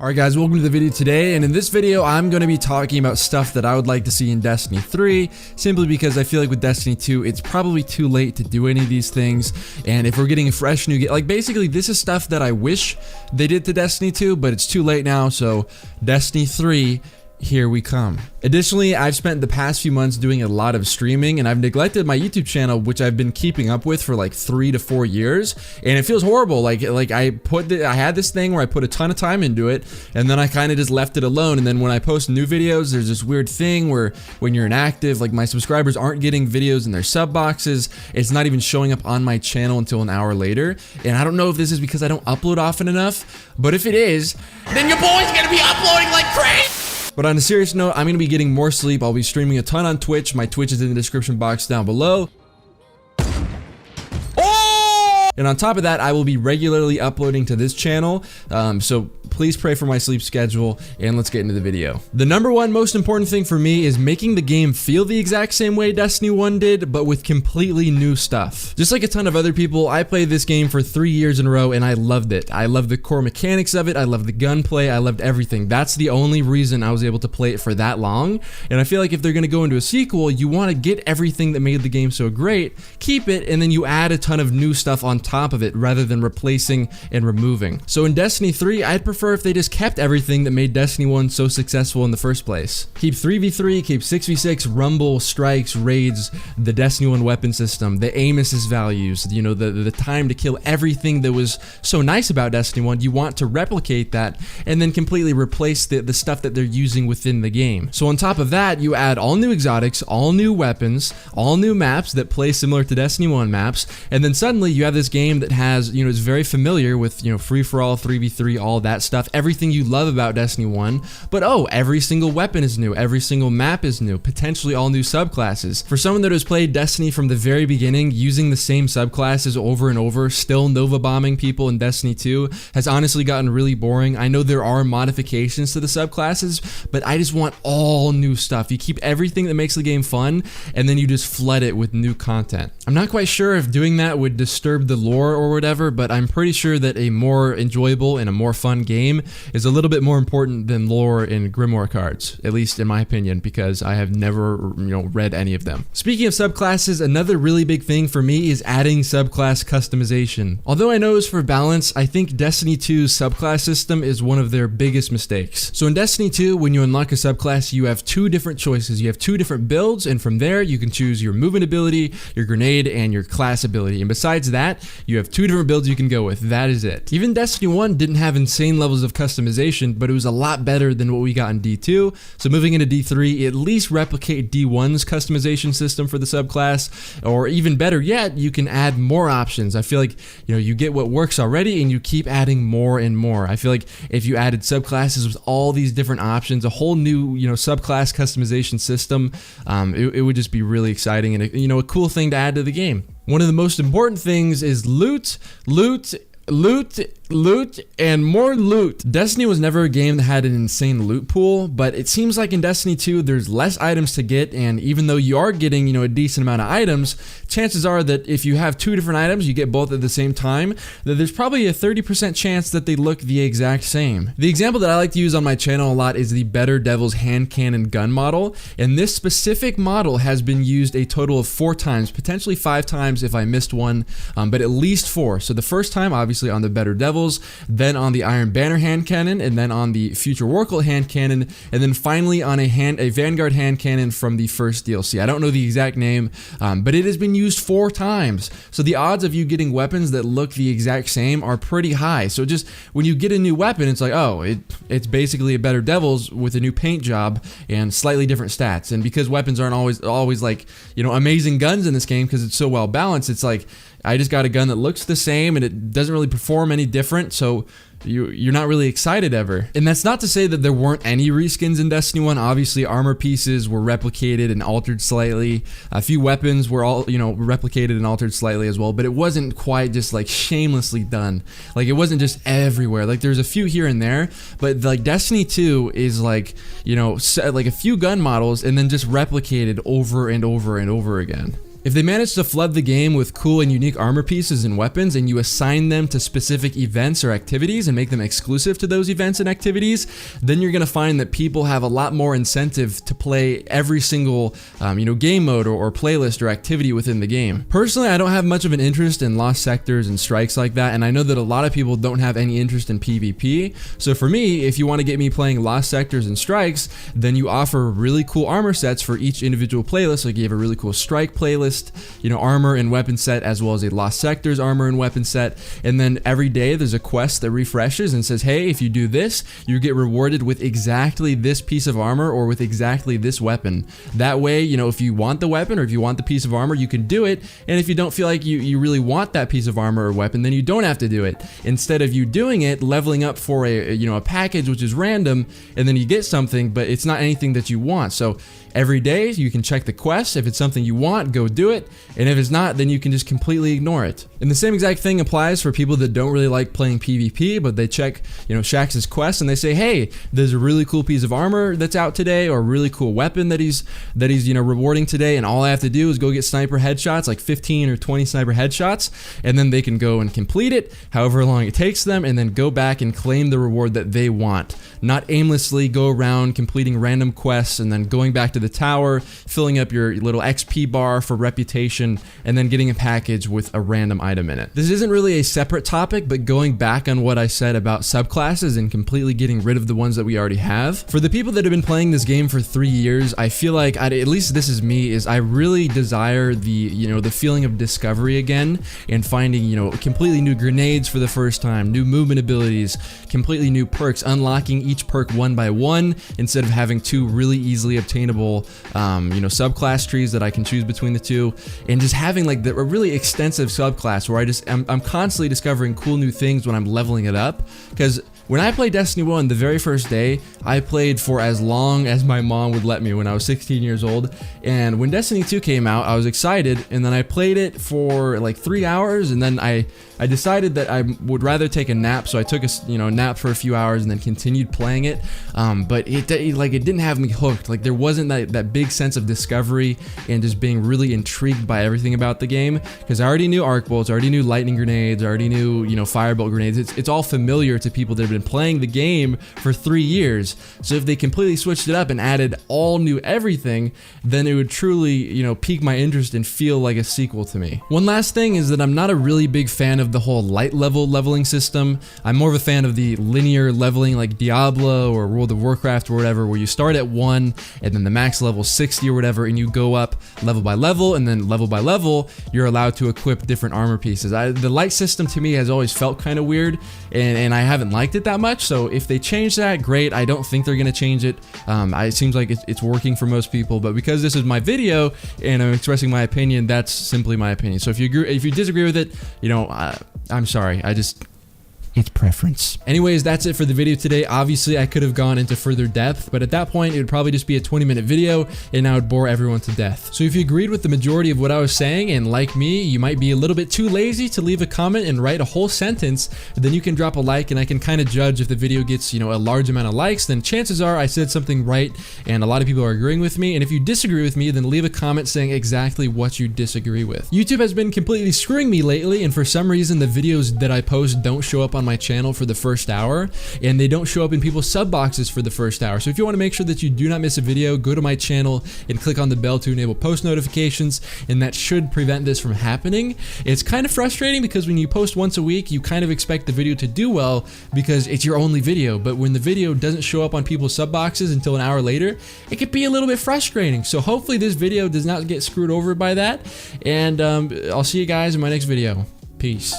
Alright guys, welcome to the video today, and in this video I'm going to be talking about stuff that I would like to see in Destiny 3, simply because I feel like with Destiny 2 it's probably too late to do any of these things, and if we're getting a fresh new game, like basically this is stuff that I wish they did to Destiny 2, but it's too late now, so Destiny 3, here we come. Additionally, I've spent the past few months doing a lot of streaming, and I've neglected my YouTube channel, which I've been keeping up with for like 3 to 4 years, and it feels horrible. Like I had this thing where I put a ton of time into it, and then I kind of just left it alone. And then when I post new videos, there's this weird thing where when you're inactive, like my subscribers aren't getting videos in their sub boxes. It's not even showing up on my channel until an hour later, and I don't know if this is because I don't upload often enough, but if it is, then your boy's gonna be uploading like crazy. But on a serious note, I'm going to be getting more sleep. I'll be streaming a ton on Twitch. My Twitch is in the description box down below. And on top of that, I will be regularly uploading to this channel, so please pray for my sleep schedule, and let's get into the video. The number one most important thing for me is making the game feel the exact same way Destiny 1 did, but with completely new stuff. Just like a ton of other people, I played this game for 3 years in a row, and I loved it. I loved the core mechanics of it, I loved the gunplay, I loved everything. That's the only reason I was able to play it for that long, and I feel like if they're gonna go into a sequel, you wanna get everything that made the game so great, keep it, and then you add a ton of new stuff on top of it rather than replacing and removing. So in Destiny 3, I'd prefer if they just kept everything that made Destiny 1 so successful in the first place. Keep 3v3, keep 6v6, rumble, strikes, raids, the Destiny 1 weapon system, the aim assist values, you know, the time to kill, everything that was so nice about Destiny 1, you want to replicate that and then completely replace the stuff that they're using within the game. So on top of that, you add all new exotics, all new weapons, all new maps that play similar to Destiny 1 maps, and then suddenly you have this game that has, you know, is very familiar with, you know, free-for-all, 3v3, all that stuff, everything you love about Destiny 1, but oh, every single weapon is new, every single map is new, potentially all new subclasses. For someone that has played Destiny from the very beginning, using the same subclasses over and over, still Nova bombing people in Destiny 2 has honestly gotten really boring. I know there are modifications to the subclasses, but I just want all new stuff. You keep everything that makes the game fun, and then you just flood it with new content. I'm not quite sure if doing that would disturb the lore or whatever, but I'm pretty sure that a more enjoyable and a more fun game is a little bit more important than lore in Grimoire cards, at least in my opinion, because I have never, you know, read any of them. Speaking of subclasses, another really big thing for me is adding subclass customization. Although I know it's for balance, I think Destiny 2's subclass system is one of their biggest mistakes. So in Destiny 2, when you unlock a subclass, you have two different choices. You have two different builds, and from there you can choose your movement ability, your grenade, and your class ability. And besides that, you have two different builds you can go with. That is it. Even Destiny 1 didn't have insane levels of customization, but it was a lot better than what we got in D2. So moving into D3, at least replicate D1's customization system for the subclass, or even better yet, you can add more options. I feel like, you know, you get what works already and you keep adding more and more. I feel like if you added subclasses with all these different options, a whole new, you know, subclass customization system, it would just be really exciting and, you know, a cool thing to add to the game. One of the most important things is loot, and more loot. Destiny was never a game that had an insane loot pool, but it seems like in Destiny 2 there's less items to get, and even though you are getting, you know, a decent amount of items, chances are that if you have two different items, you get both at the same time, that there's probably a 30% chance that they look the exact same. The example that I like to use on my channel a lot is the Better Devil's hand cannon gun model, and this specific model has been used a total of 4 times, potentially 5 times if I missed one, but at least 4. So the first time, obviously on the Better Devils, then on the Iron Banner hand cannon, and then on the Future Warcult hand cannon, and then finally on a Vanguard hand cannon from the first DLC. I don't know the exact name, but it has been used 4 times. So the odds of you getting weapons that look the exact same are pretty high. So just when you get a new weapon, it's like, oh, it's basically a Better Devils with a new paint job and slightly different stats. And because weapons aren't always like, you know, amazing guns in this game because it's so well balanced, it's like, I just got a gun that looks the same and it doesn't really perform any different, so you're not really excited ever. And that's not to say that there weren't any reskins in Destiny 1. Obviously, armor pieces were replicated and altered slightly. A few weapons were all, you know, replicated and altered slightly as well, but it wasn't quite just like shamelessly done. Like, it wasn't just everywhere. Like, there's a few here and there, but like Destiny 2 is like, you know, like a few gun models and then just replicated over and over and over again. If they manage to flood the game with cool and unique armor pieces and weapons, and you assign them to specific events or activities and make them exclusive to those events and activities, then you're going to find that people have a lot more incentive to play every single game mode or playlist or activity within the game. Personally, I don't have much of an interest in lost sectors and strikes like that, and I know that a lot of people don't have any interest in PvP. So for me, if you want to get me playing lost sectors and strikes, then you offer really cool armor sets for each individual playlist. Like you have a really cool strike playlist, armor and weapon set, as well as a lost sectors armor and weapon set. And then every day there's a quest that refreshes and says, hey, if you do this, you get rewarded with exactly this piece of armor or with exactly this weapon. That way, if you want the weapon or if you want the piece of armor, you can do it. And if you don't feel like you really want that piece of armor or weapon, then you don't have to do it. Instead of you doing it, leveling up for a package which is random, and then you get something, but it's not anything that you want. So every day you can check the quest. If it's something you want, go do it. And if it's not, then you can just completely ignore it. And the same exact thing applies for people that don't really like playing PvP, but they check, Shaxx's quest and they say, hey, there's a really cool piece of armor that's out today, or a really cool weapon that he's rewarding today, and all I have to do is go get sniper headshots, like 15 or 20 sniper headshots, and then they can go and complete it however long it takes them, and then go back and claim the reward that they want. Not aimlessly go around completing random quests and then going back to the tower, filling up your little XP bar for reputation, and then getting a package with a random item in it. This isn't really a separate topic, but going back on what I said about subclasses and completely getting rid of the ones that we already have. For the people that have been playing this game for 3 years, I feel like, at least this is me, is I really desire the feeling of discovery again, and finding, completely new grenades for the first time, new movement abilities, completely new perks, unlocking each perk one by one instead of having two really easily obtainable subclass trees that I can choose between the two, and just having like a really extensive subclass where I'm constantly discovering cool new things when I'm leveling it up. Because when I played Destiny 1, the very first day, I played for as long as my mom would let me when I was 16 years old. And when Destiny 2 came out, I was excited, and then I played it for like 3 hours, and then I decided that I would rather take a nap, so I took a nap for a few hours and then continued playing it. But it didn't have me hooked. Like there wasn't that big sense of discovery and just being really intrigued by everything about the game, because I already knew arc bolts, I already knew lightning grenades, I already knew firebolt grenades. It's all familiar to people that have been playing the game for 3 years. So if they completely switched it up and added all new everything, then it would truly pique my interest and feel like a sequel to me. One last thing is that I'm not a really big fan of the whole light level leveling system. I'm more of a fan of the linear leveling like Diablo or World of Warcraft or whatever, where you start at 1 and then the max level 60 or whatever, and you go up level by level, and then level by level you're allowed to equip different armor pieces. The light system to me has always felt kind of weird, and I haven't liked it that much. So if they change that, great. I don't think they're gonna change it. It seems like it's working for most people, but because this is my video and I'm expressing my opinion, that's simply my opinion. So if you disagree with it, I'm sorry. It's preference. Anyways, that's it for the video today. Obviously, I could have gone into further depth, but at that point, it would probably just be a 20-minute video, and I would bore everyone to death. So if you agreed with the majority of what I was saying, and like me, you might be a little bit too lazy to leave a comment and write a whole sentence, then you can drop a like, and I can kind of judge if the video gets, a large amount of likes, then chances are I said something right, and a lot of people are agreeing with me. And if you disagree with me, then leave a comment saying exactly what you disagree with. YouTube has been completely screwing me lately, and for some reason, the videos that I post don't show up on my channel for the first hour, and they don't show up in people's sub boxes for the first hour. So if you want to make sure that you do not miss a video, go to my channel and click on the bell to enable post notifications, and that should prevent this from happening. It's kind of frustrating because when you post once a week, you kind of expect the video to do well because it's your only video, but when the video doesn't show up on people's sub boxes until an hour later, it could be a little bit frustrating. So hopefully this video does not get screwed over by that, and I'll see you guys in my next video. Peace.